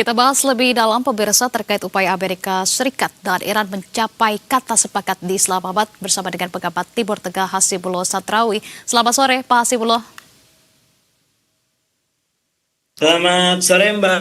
Kita bahas lebih dalam pemirsa terkait upaya Amerika Serikat dan Iran mencapai kata sepakat di Islamabad bersama dengan pengamat Timur Tengah Hasibullah Satrawi. Selamat sore Pak Hasibullah. Selamat sore Mbak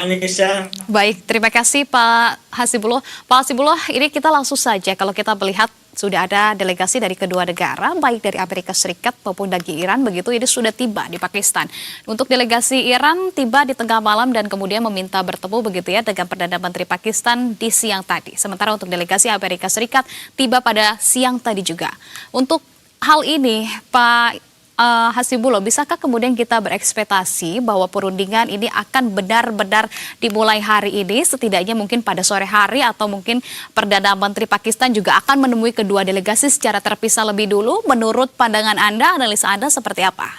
Anissa. Baik, terima kasih Pak Hasibullah. Pak Hasibullah, ini kita langsung saja kalau kita melihat sudah ada delegasi dari kedua negara, baik dari Amerika Serikat maupun dari Iran, begitu ini sudah tiba di Pakistan. Untuk delegasi Iran tiba di tengah malam dan kemudian meminta bertemu begitu ya dengan Perdana Menteri Pakistan di siang tadi. Sementara untuk delegasi Amerika Serikat tiba pada siang tadi juga. Untuk hal ini, Pak Hasibullah, bisakah kemudian kita berekspektasi bahwa perundingan ini akan benar-benar dimulai hari ini, setidaknya mungkin pada sore hari, atau mungkin Perdana Menteri Pakistan juga akan menemui kedua delegasi secara terpisah lebih dulu? Menurut pandangan Anda, analisa Anda seperti apa?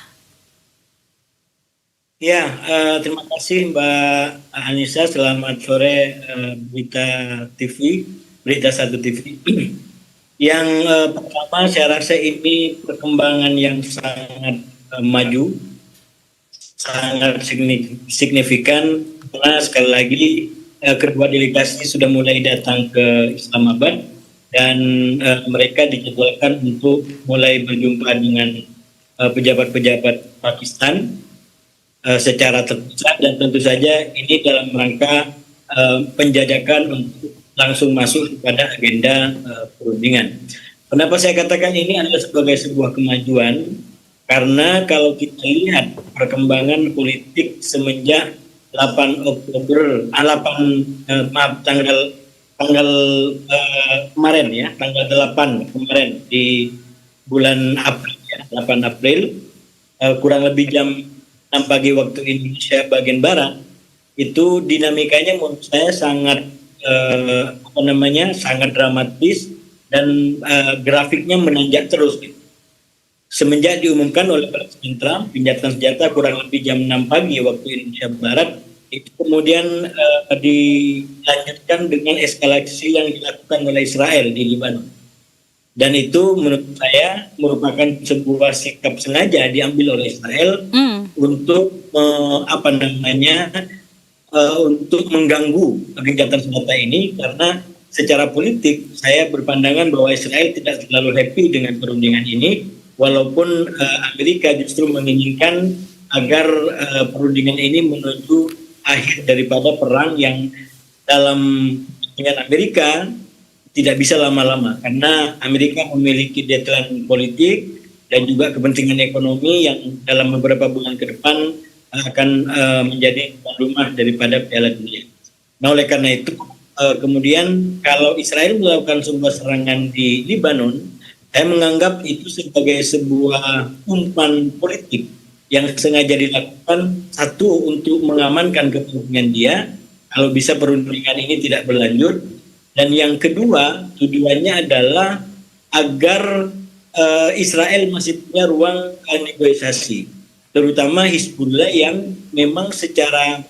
Ya, terima kasih Mbak Anissa. Selamat sore Berita TV, Berita Satu TV. Yang pertama, saya rasa ini perkembangan yang sangat maju, sangat signifikan, karena sekali lagi kedua delegasi sudah mulai datang ke Islamabad dan mereka dijadwalkan untuk mulai berjumpa dengan pejabat-pejabat Pakistan secara terpisah, dan tentu saja ini dalam rangka penjajakan untuk langsung masuk kepada agenda perundingan. Kenapa saya katakan ini adalah sebagai sebuah kemajuan? Karena kalau kita lihat perkembangan politik semenjak 8 Oktober, tanggal kemarin ya, tanggal 8 kemarin di bulan April ya, 8 April, kurang lebih jam 6 pagi waktu Indonesia bagian barat, itu dinamikanya menurut saya sangat sangat dramatis dan grafiknya menanjak terus. Semenjak diumumkan oleh Presiden Trump gencatan senjata kurang lebih jam 6 pagi waktu Indonesia Barat, itu kemudian dilanjutkan dengan eskalasi yang dilakukan oleh Israel di Lebanon. Dan itu menurut saya merupakan sebuah sikap sengaja diambil oleh Israel untuk untuk mengganggu gencatan senjata ini, karena secara politik saya berpandangan bahwa Israel tidak terlalu happy dengan perundingan ini, walaupun Amerika justru menginginkan agar perundingan ini menuju akhir daripada perang yang dalam kepentingan Amerika tidak bisa lama-lama, karena Amerika memiliki deadline politik dan juga kepentingan ekonomi yang dalam beberapa bulan ke depan akan menjadi rumah daripada Piala Dunia. Nah, oleh karena itu kemudian kalau Israel melakukan sebuah serangan di Lebanon, saya menganggap itu sebagai sebuah umpan politik yang sengaja dilakukan, satu untuk mengamankan kepentingan dia kalau bisa perundingan ini tidak berlanjut, dan yang kedua tujuannya adalah agar Israel masih punya ruang negosiasi, terutama Hizbullah yang memang secara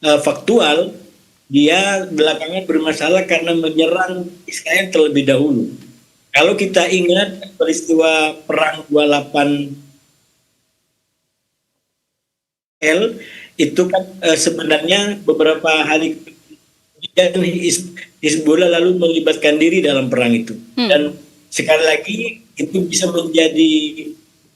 faktual dia belakangan bermasalah karena menyerang Israel terlebih dahulu. Kalau kita ingat peristiwa perang 28 itu kan sebenarnya beberapa hari kemudian Hizbullah lalu melibatkan diri dalam perang itu. Dan sekali lagi itu bisa menjadi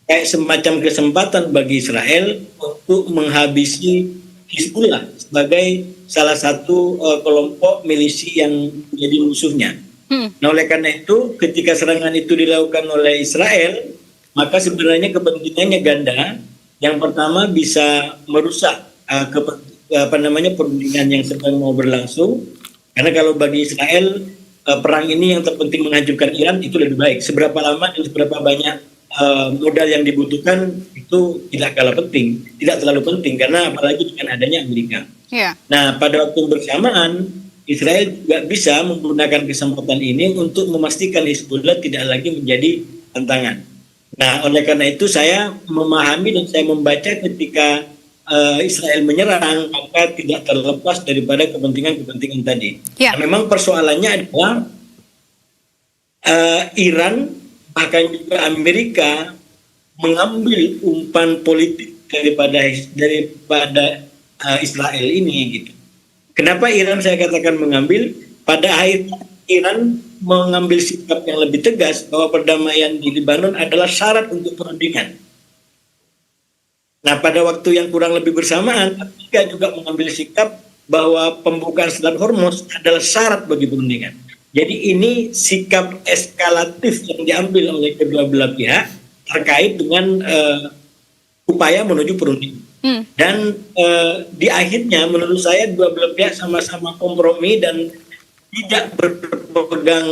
kayak semacam kesempatan bagi Israel untuk menghabisi Hizbullah sebagai salah satu kelompok milisi yang menjadi musuhnya. Nah, oleh karena itu ketika serangan itu dilakukan oleh Israel, maka sebenarnya kepentingannya ganda. Yang pertama bisa merusak perundingan yang sedang mau berlangsung, karena kalau bagi Israel perang ini yang terpenting menghancurkan Iran itu lebih baik. Seberapa lama dan seberapa banyak modal yang dibutuhkan itu tidak kalah penting, tidak terlalu penting, karena apalagi dengan adanya Amerika. Nah, pada waktu bersamaan Israel juga bisa menggunakan kesempatan ini untuk memastikan Hizbullah tidak lagi menjadi tantangan. Nah, oleh karena itu saya memahami dan saya membaca ketika Israel menyerang, maka tidak terlepas daripada kepentingan-kepentingan tadi. Nah, memang persoalannya adalah Iran bahkan juga Amerika mengambil umpan politik daripada Israel ini gitu. Kenapa Iran saya katakan mengambil? Pada akhirnya Iran mengambil sikap yang lebih tegas bahwa perdamaian di Lebanon adalah syarat untuk perundingan. Nah, pada waktu yang kurang lebih bersamaan, Amerika juga mengambil sikap bahwa pembukaan Selat Hormuz adalah syarat bagi perundingan. Jadi ini sikap eskalatif yang diambil oleh kedua belah pihak terkait dengan upaya menuju perundingan. Dan di akhirnya menurut saya dua belah pihak sama-sama kompromi dan tidak berpegang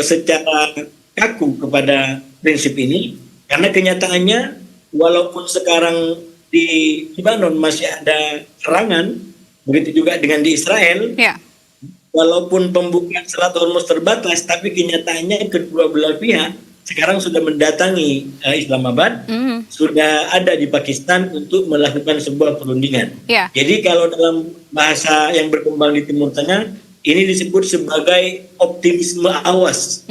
secara kaku kepada prinsip ini, karena kenyataannya walaupun sekarang di Lebanon masih ada serangan, begitu juga dengan di Israel. Ya. Walaupun pembukaan Selat Hormuz terbatas, tapi kenyataannya kedua belah pihak sekarang sudah mendatangi Islamabad, sudah ada di Pakistan untuk melakukan sebuah perundingan. Ya. Jadi kalau dalam bahasa yang berkembang di Timur Tengah, ini disebut sebagai optimisme awas.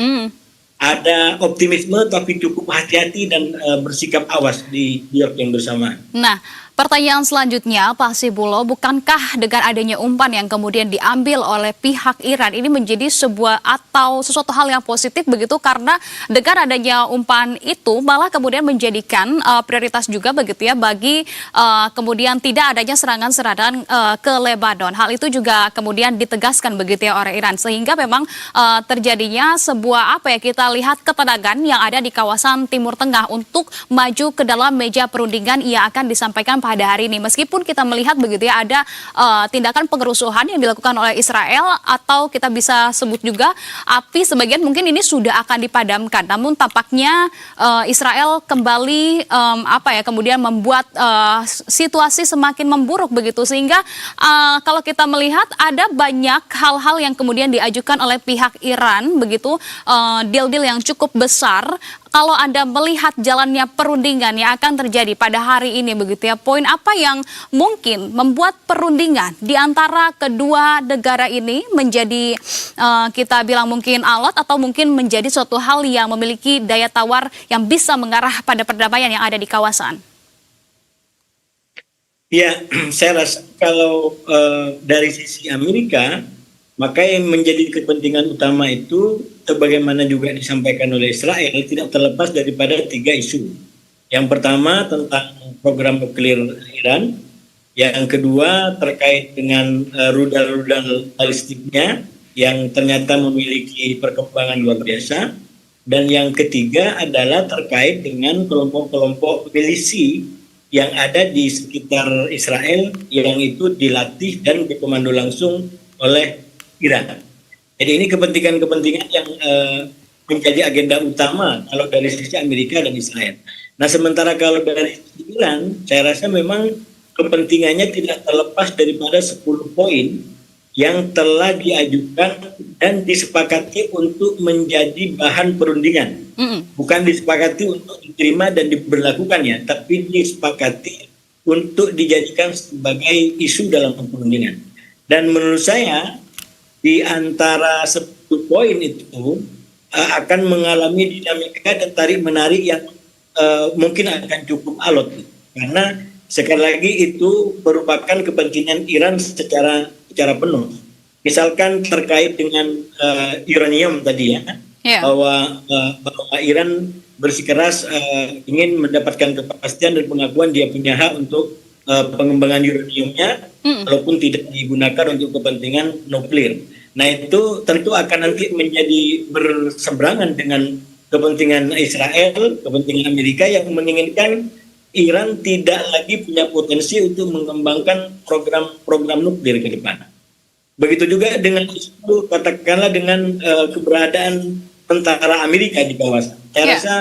Ada optimisme tapi cukup hati-hati dan bersikap awas di dialog yang bersamaan. Nah, pertanyaan selanjutnya, Pak Hasibulo, bukankah dengan adanya umpan yang kemudian diambil oleh pihak Iran ini menjadi sebuah atau sesuatu hal yang positif begitu, karena dengan adanya umpan itu malah kemudian menjadikan prioritas juga begitu ya bagi kemudian tidak adanya serangan-serangan ke Lebanon. Hal itu juga kemudian ditegaskan begitu ya oleh Iran, sehingga memang terjadinya sebuah apa ya, kita lihat ketegangan yang ada di kawasan Timur Tengah untuk maju ke dalam meja perundingan yang akan disampaikan pada hari ini. Meskipun kita melihat begitu ya ada tindakan pengerusuhan yang dilakukan oleh Israel, atau kita bisa sebut juga api sebagian mungkin ini sudah akan dipadamkan. Namun tampaknya Israel kembali kemudian membuat situasi semakin memburuk begitu, sehingga kalau kita melihat ada banyak hal-hal yang kemudian diajukan oleh pihak Iran begitu, deal-deal yang cukup besar. Kalau Anda melihat jalannya perundingan yang akan terjadi pada hari ini begitu ya, poin apa yang mungkin membuat perundingan di antara kedua negara ini menjadi kita bilang mungkin alot, atau mungkin menjadi suatu hal yang memiliki daya tawar yang bisa mengarah pada perdamaian yang ada di kawasan? Ya, saya rasa kalau dari sisi Amerika, maka yang menjadi kepentingan utama itu, sebagaimana juga disampaikan oleh Israel, tidak terlepas daripada 3 isu. Yang pertama tentang program nuklir Iran, yang kedua terkait dengan rudal-rudal balistiknya yang ternyata memiliki perkembangan luar biasa, dan yang ketiga adalah terkait dengan kelompok-kelompok milisi yang ada di sekitar Israel yang itu dilatih dan dikomando langsung oleh Iran. Jadi ini kepentingan-kepentingan yang menjadi agenda utama kalau dari sisi Amerika dan Israel. Nah, sementara kalau dari sisi Iran, saya rasa memang kepentingannya tidak terlepas daripada 10 poin yang telah diajukan dan disepakati untuk menjadi bahan perundingan. Bukan disepakati untuk diterima dan diberlakukannya, tapi disepakati untuk dijadikan sebagai isu dalam perundingan. Dan menurut saya, di antara 10 poin itu akan mengalami dinamika dan tarik-menarik yang mungkin akan cukup alot. Karena sekali lagi itu merupakan kepentingan Iran secara penuh. Misalkan terkait dengan uranium tadi ya, bahwa Iran bersikeras ingin mendapatkan kepastian dan pengakuan dia punya hak untuk pengembangan uraniumnya, walaupun tidak digunakan untuk kepentingan nuklir. Nah, itu tentu akan nanti menjadi berseberangan dengan kepentingan Israel, kepentingan Amerika yang menginginkan Iran tidak lagi punya potensi untuk mengembangkan program nuklir ke depan. Begitu juga dengan isu, katakanlah dengan keberadaan tentara Amerika di kawasan. Saya rasa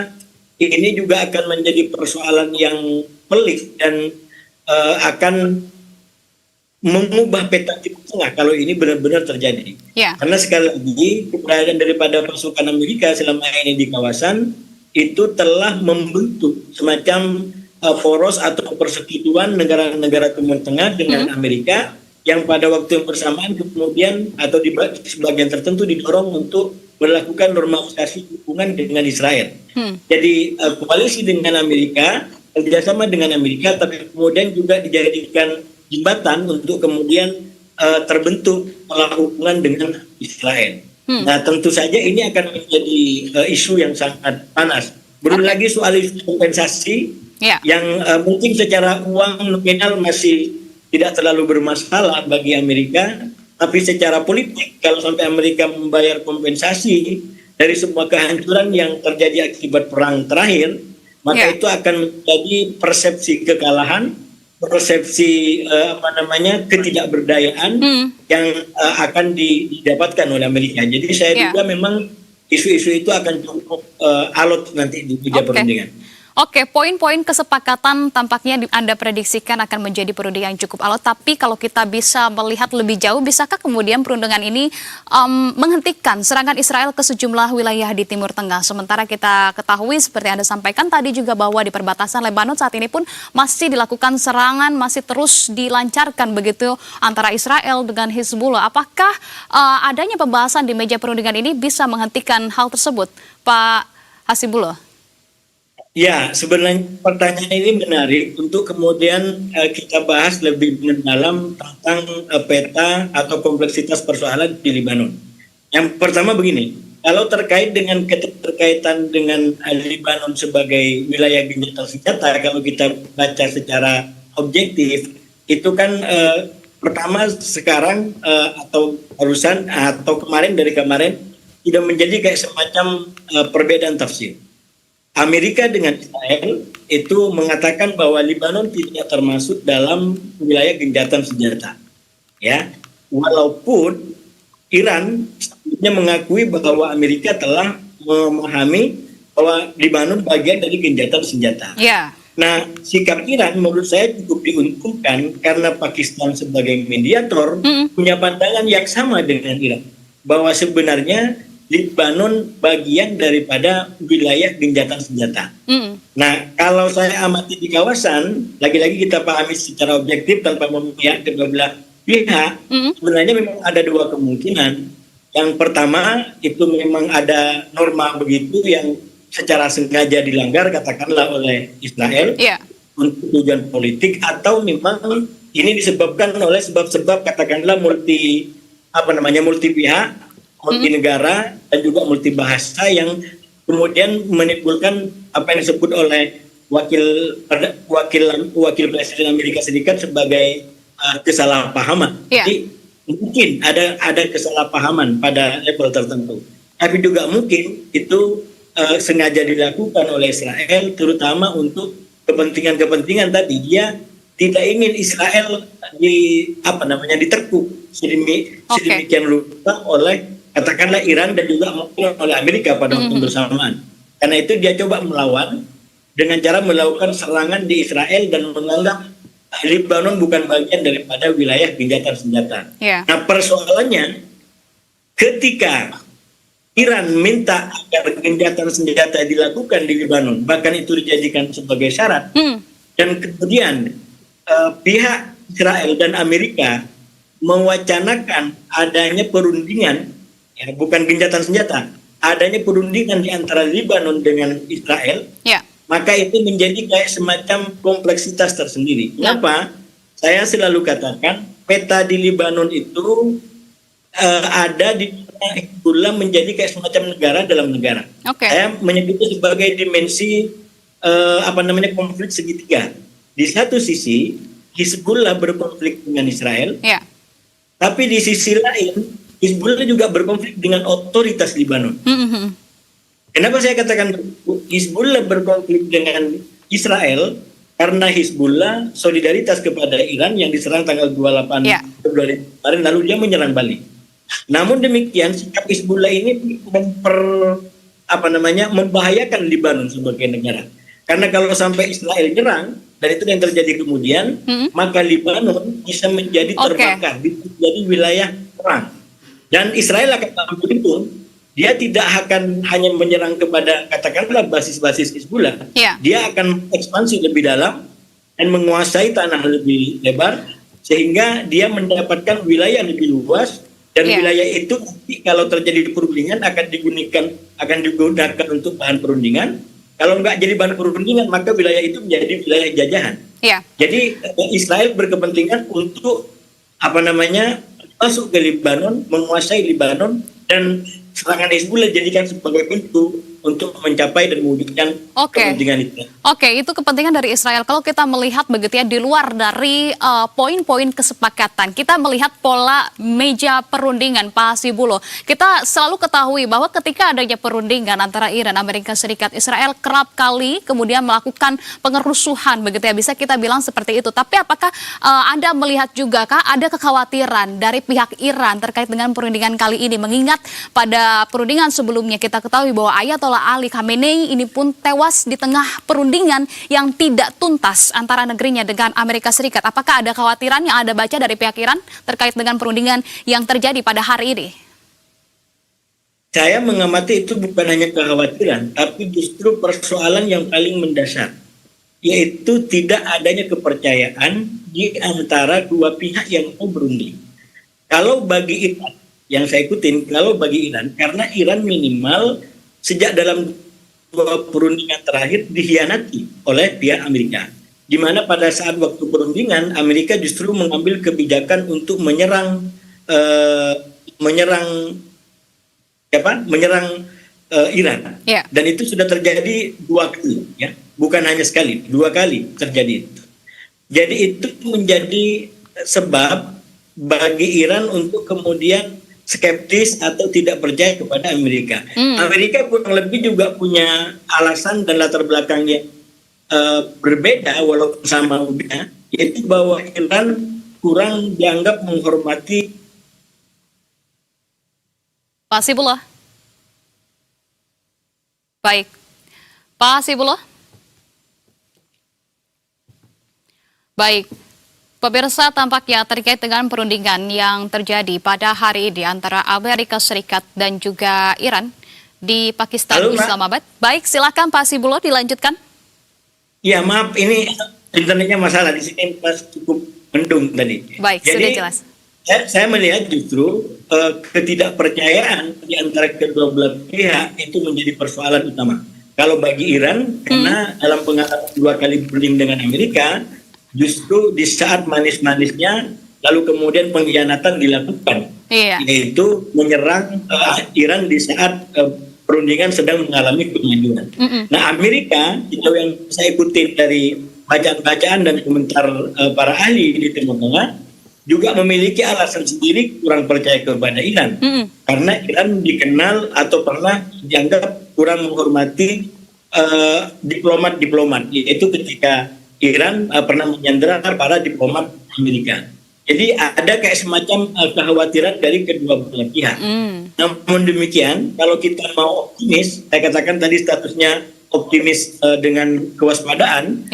ini juga akan menjadi persoalan yang pelik dan akan mengubah peta Timur Tengah kalau ini benar-benar terjadi. Karena sekali lagi keberadaan daripada pasukan Amerika selama ini di kawasan itu telah membentuk semacam poros atau persekutuan negara-negara Timur Tengah dengan Amerika yang pada waktu yang bersamaan kemudian atau di sebagian tertentu didorong untuk melakukan normalisasi hubungan dengan Israel. Jadi koalisi dengan Amerika, kerjasama dengan Amerika, tapi kemudian juga dijadikan jembatan untuk kemudian terbentuk pola hubungan dengan Israel. Nah, tentu saja ini akan menjadi isu yang sangat panas. Belum lagi soal isu kompensasi yang mungkin secara uang nominal masih tidak terlalu bermasalah bagi Amerika, tapi secara politik kalau sampai Amerika membayar kompensasi dari semua kehancuran yang terjadi akibat perang terakhir, maka itu akan menjadi persepsi kekalahan, persepsi ketidakberdayaan yang akan didapatkan oleh Amerika. Jadi saya juga memang isu-isu itu akan cukup alot nanti di meja perundingan. Oke, poin-poin kesepakatan tampaknya Anda prediksikan akan menjadi perundingan yang cukup alot, tapi kalau kita bisa melihat lebih jauh, bisakah kemudian perundingan ini menghentikan serangan Israel ke sejumlah wilayah di Timur Tengah? Sementara kita ketahui seperti Anda sampaikan tadi juga bahwa di perbatasan Lebanon saat ini pun masih dilakukan serangan, masih terus dilancarkan begitu antara Israel dengan Hizbullah. Apakah adanya pembahasan di meja perundingan ini bisa menghentikan hal tersebut, Pak Hasibullah? Ya, sebenarnya pertanyaan ini menarik untuk kemudian kita bahas lebih mendalam tentang peta atau kompleksitas persoalan di Lebanon. Yang pertama begini, kalau terkait dengan keterkaitan dengan Lebanon sebagai wilayah gencatan senjata, kalau kita baca secara objektif, itu kan pertama sekarang atau barusan atau kemarin dari kemarin tidak menjadi kayak semacam perbedaan tafsir. Amerika dengan Israel itu mengatakan bahwa Lebanon tidak termasuk dalam wilayah gencatan senjata. Ya, walaupun Iran sebelumnya mengakui bahwa Amerika telah memahami bahwa Lebanon bagian dari gencatan senjata. Nah, sikap Iran menurut saya cukup diuntungkan karena Pakistan sebagai mediator punya pandangan yang sama dengan Iran, bahwa sebenarnya Lebanon bagian daripada wilayah gencatan senjata. Nah, kalau saya amati di kawasan, lagi-lagi kita pahami secara objektif tanpa memihak kedua belah pihak, sebenarnya memang ada dua kemungkinan. Yang pertama, itu memang ada norma begitu yang secara sengaja dilanggar, katakanlah oleh Israel, untuk tujuan politik, atau memang ini disebabkan oleh sebab-sebab katakanlah multi pihak, multi negara dan juga multi bahasa yang kemudian menimbulkan apa yang disebut oleh wakil Presiden Amerika Serikat sebagai kesalahpahaman. Jadi mungkin ada kesalahpahaman pada level tertentu, tapi juga mungkin itu sengaja dilakukan oleh Israel, terutama untuk kepentingan tadi. Dia tidak ingin Israel diterkuk sedemikian rupa oleh katakanlah Iran dan juga mungkin oleh Amerika pada waktu bersamaan. Karena itu dia coba melawan dengan cara melakukan serangan di Israel dan menganggap Lebanon bukan bagian daripada wilayah gencatan senjata. Nah, persoalannya ketika Iran minta agar gencatan senjata dilakukan di Lebanon, bahkan itu dijadikan sebagai syarat, dan kemudian pihak Israel dan Amerika mewacanakan adanya perundingan, bukan gencatan senjata, adanya perundingan di antara Lebanon dengan Israel, maka itu menjadi kayak semacam kompleksitas tersendiri. Kenapa? Saya selalu katakan peta di Lebanon itu ada di Hizbullah menjadi kayak semacam negara dalam negara. Saya menyebutnya sebagai dimensi konflik segitiga. Di satu sisi Hizbullah berkonflik dengan Israel, tapi di sisi lain Hizbullah juga berkonflik dengan otoritas Lebanon. Kenapa saya katakan Hizbullah berkonflik dengan Israel? Karena Hizbullah solidaritas kepada Iran yang diserang tanggal 28 Februari kemarin, lalu dia menyerang balik. Namun demikian sikap Hizbullah ini membahayakan Lebanon sebagai negara. Karena kalau sampai Israel nyerang, dan itu yang terjadi kemudian, maka Lebanon bisa menjadi terbakar, bisa menjadi wilayah perang. Dan Israel akan beruntung, dia tidak akan hanya menyerang kepada katakanlah basis-basis Hizbullah, dia akan ekspansi lebih dalam dan menguasai tanah lebih lebar, sehingga dia mendapatkan wilayah lebih luas, dan wilayah itu kalau terjadi perundingan akan digunakan untuk bahan perundingan. Kalau nggak jadi bahan perundingan, maka wilayah itu menjadi wilayah jajahan. Jadi Israel berkepentingan untuk masuk ke Lebanon, menguasai Lebanon, dan serangan Hizbullah jadikan sebagai pintu untuk mencapai dan mewujudkan kepentingan itu. Oke, itu kepentingan dari Israel. Kalau kita melihat begitu ya, di luar dari poin-poin kesepakatan, kita melihat pola meja perundingan, Pak Hasibuloh. Kita selalu ketahui bahwa ketika adanya perundingan antara Iran, Amerika Serikat, Israel kerap kali kemudian melakukan pengerusuhan, begitu ya, bisa kita bilang seperti itu. Tapi apakah Anda melihat juga kah ada kekhawatiran dari pihak Iran terkait dengan perundingan kali ini? Mengingat pada perundingan sebelumnya kita ketahui bahwa Ayatollah Ali Khamenei ini pun tewas di tengah perundingan yang tidak tuntas antara negerinya dengan Amerika Serikat. Apakah ada kekhawatiran yang Anda baca dari pihak Iran terkait dengan perundingan yang terjadi pada hari ini? Saya mengamati itu bukan hanya kekhawatiran, tapi justru persoalan yang paling mendasar, yaitu tidak adanya kepercayaan di antara dua pihak yang mau berunding. Kalau bagi Iran, yang saya ikutin, kalau bagi Iran, karena Iran minimal sejak dalam dua perundingan terakhir dikhianati oleh pihak Amerika, di mana pada saat waktu perundingan Amerika justru mengambil kebijakan untuk menyerang Iran, dan itu sudah terjadi dua kali, ya, bukan hanya sekali, dua kali terjadi itu. Jadi itu menjadi sebab bagi Iran untuk kemudian skeptis atau tidak percaya kepada Amerika. Amerika kurang lebih juga punya alasan dan latar belakang yang berbeda walaupun sama, yaitu bahwa Iran kurang dianggap menghormati. Pak Hasibuloh. Baik. Pak Hasibuloh. Baik. Pemirsa, tampaknya terkait dengan perundingan yang terjadi pada hari ini antara Amerika Serikat dan juga Iran di Pakistan, Islamabad. Baik, silakan Pak Hasibuloh dilanjutkan. Ya, maaf, ini internetnya masalah di sini masih cukup mendung tadi. Baik, jadi, sudah jelas. Saya melihat justru ketidakpercayaan di antara kedua belah pihak itu menjadi persoalan utama. Kalau bagi Iran, karena dalam pengalaman dua kali berunding dengan Amerika, justru di saat manis-manisnya lalu kemudian pengkhianatan dilakukan, yaitu menyerang Iran di saat perundingan sedang mengalami kemajuan. Nah, Amerika, itu yang saya ikuti dari bacaan-bacaan dan komentar para ahli di Timur Tengah, juga memiliki alasan sendiri kurang percaya kepada Iran, karena Iran dikenal atau pernah dianggap kurang menghormati diplomat-diplomat, yaitu ketika Iran pernah menyandera para diplomat Amerika. Jadi ada kayak semacam kekhawatiran dari kedua belah pihak. Namun demikian, kalau kita mau optimis, saya katakan tadi statusnya optimis dengan kewaspadaan,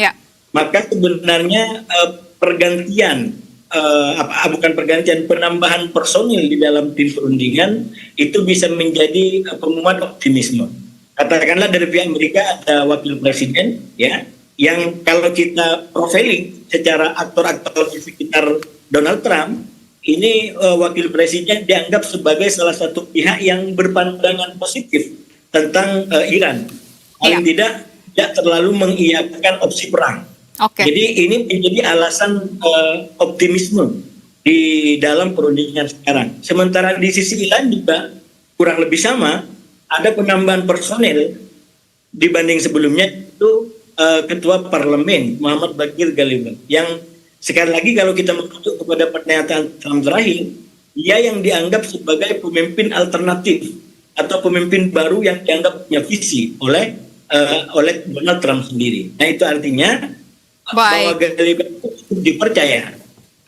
maka sebenarnya penambahan personil di dalam tim perundingan itu bisa menjadi penguat optimisme. Katakanlah dari pihak Amerika ada wakil presiden, ya, yang kalau kita profiling secara aktor-aktor di sekitar Donald Trump, ini wakil presiden dianggap sebagai salah satu pihak yang berpandangan positif tentang Iran. Paling tidak terlalu mengiyakan opsi perang. Jadi ini menjadi alasan optimisme di dalam perundingan sekarang. Sementara di sisi Iran juga kurang lebih sama, ada penambahan personel dibanding sebelumnya, itu Ketua Parlemen Muhammad Baqir Ghalibaf, yang sekali lagi kalau kita merujuk kepada pernyataan Trump terakhir, dia yang dianggap sebagai pemimpin alternatif atau pemimpin baru yang dianggap punya visi oleh Donald Trump sendiri. Nah, itu artinya bahwa Ghalibaf itu dipercaya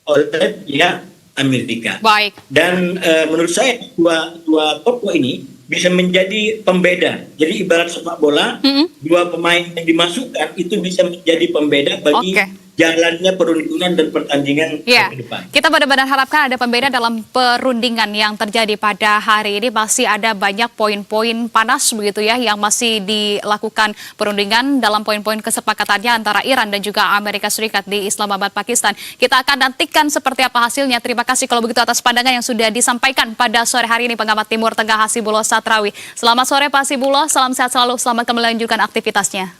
oleh pihak Amerika. Dan menurut saya dua tokoh ini bisa menjadi pembeda. Jadi ibarat sepak bola, dua pemain yang dimasukkan itu bisa menjadi pembeda bagi jalannya perundingan dan pertandingan ke depan. Kita benar-benar harapkan ada pembeda dalam perundingan yang terjadi pada hari ini. Masih ada banyak poin-poin panas begitu ya yang masih dilakukan perundingan dalam poin-poin kesepakatannya antara Iran dan juga Amerika Serikat di Islamabad, Pakistan. Kita akan nantikan seperti apa hasilnya. Terima kasih kalau begitu atas pandangan yang sudah disampaikan pada sore hari ini pengamat Timur Tengah Hasibuloh Satrawi. Selamat sore Pak Hasibuloh, salam sehat selalu, selamat kembali melanjutkan aktivitasnya.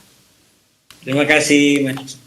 Terima kasih, Mas.